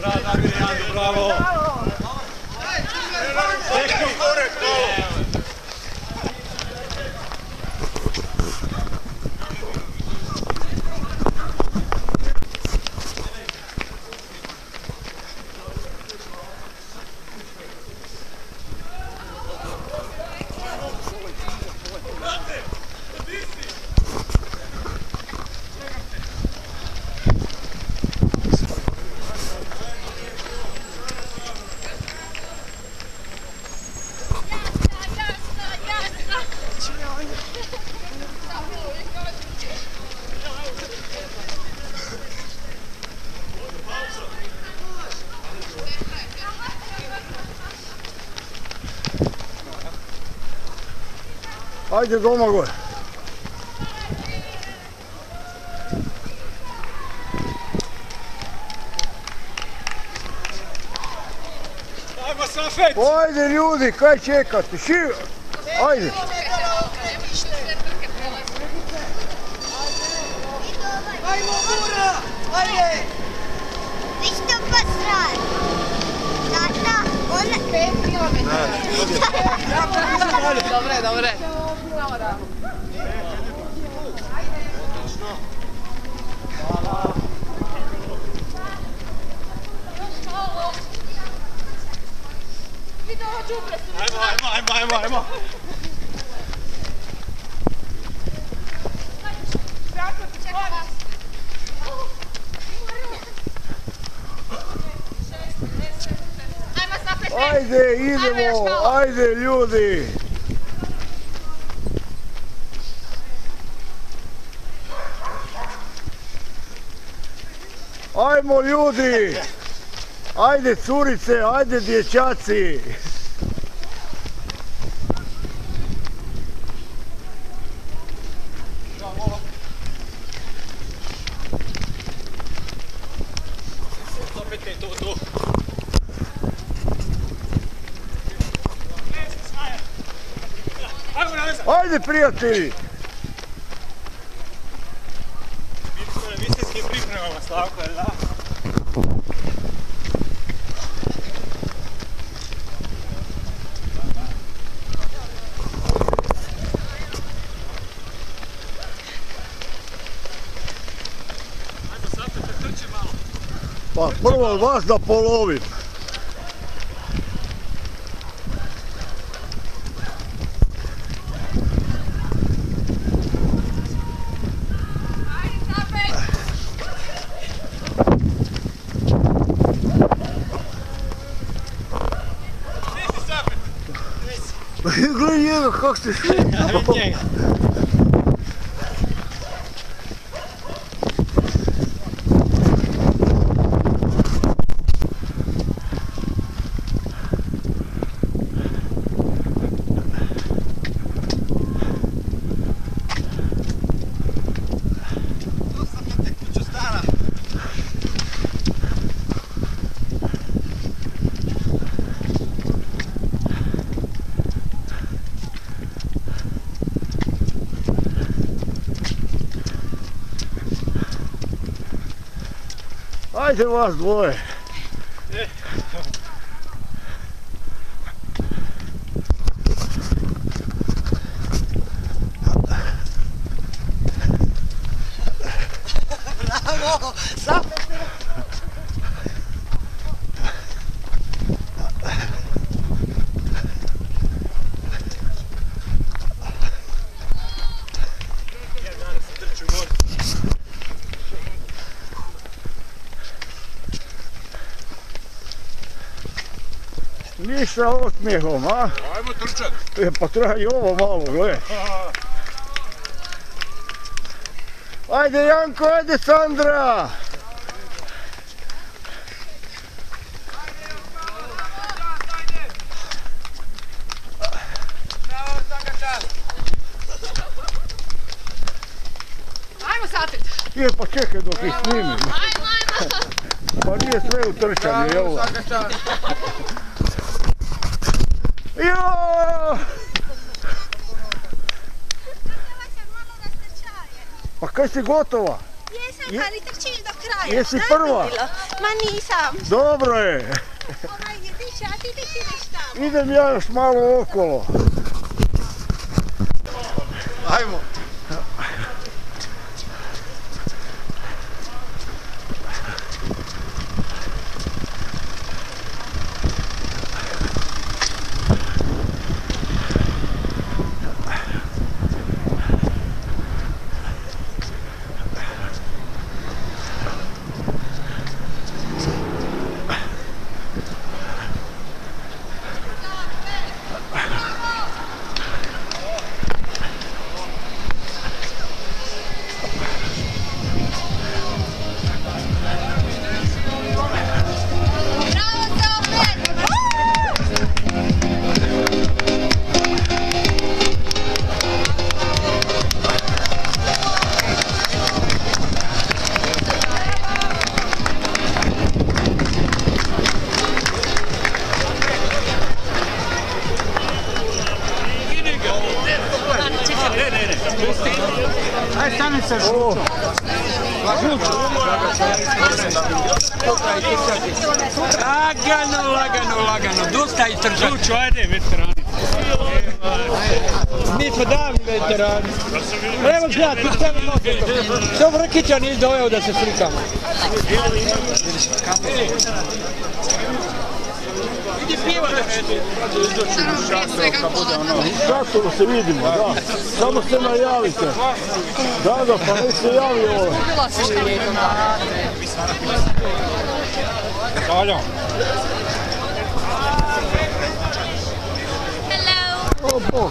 Bravo, Damir, Jandu, bravo! Ajde Domagoj. Ajmo Safet! Ajde ljudi, kaj čekate? Ajde. Ajmo Mura! Ajde! Isto pa straj. Tata, ona... 5 kilometara. Dobre, dobre. Ajmo! Ajde, idemo, ajde ljudi. Ajmo ljudi. Ajde curice, ajde dječaci. Ajde prijatelji! Vi ste s kim pripremama, Slavko, jel da? Ajmo Safet, da trče malo. Pa prvo vas da polovim. Gledaj njega kako se švita. Ja vidim njega. Ajde vas dvoje. Bravo! Safet! Ništa osmijehom, a? Ajmo trčat. Pa treba i ovo malo, gle. Ajde Janko, ajde Sandra! Ajmo Safet! Pa čekaj dok ih snimim. Ajmo! Pa nije sve u trčanju, jel? Joooo! Pa kaj si gotova? Jesam, ali trčiš do kraja. Jesi Šta je prva? bilo? Ma nisam. Dobro je. Ajde, diće, a ti ideš tamo. Idem ja još malo okolo. Ajmo. Aj, stani se žučom. Lagano, dosta i trčati. Žuču, ajde, veterani. Mi smo davni veterani. Evo gledaj, tu stavim nosom. Što Vrkića nije doveo da se slikamo. Idi piva da vedi. Šatoru se vidimo, da. Samo se najavite. Da, pa nek se javi ovo. Hvala. Hello. O, Bog.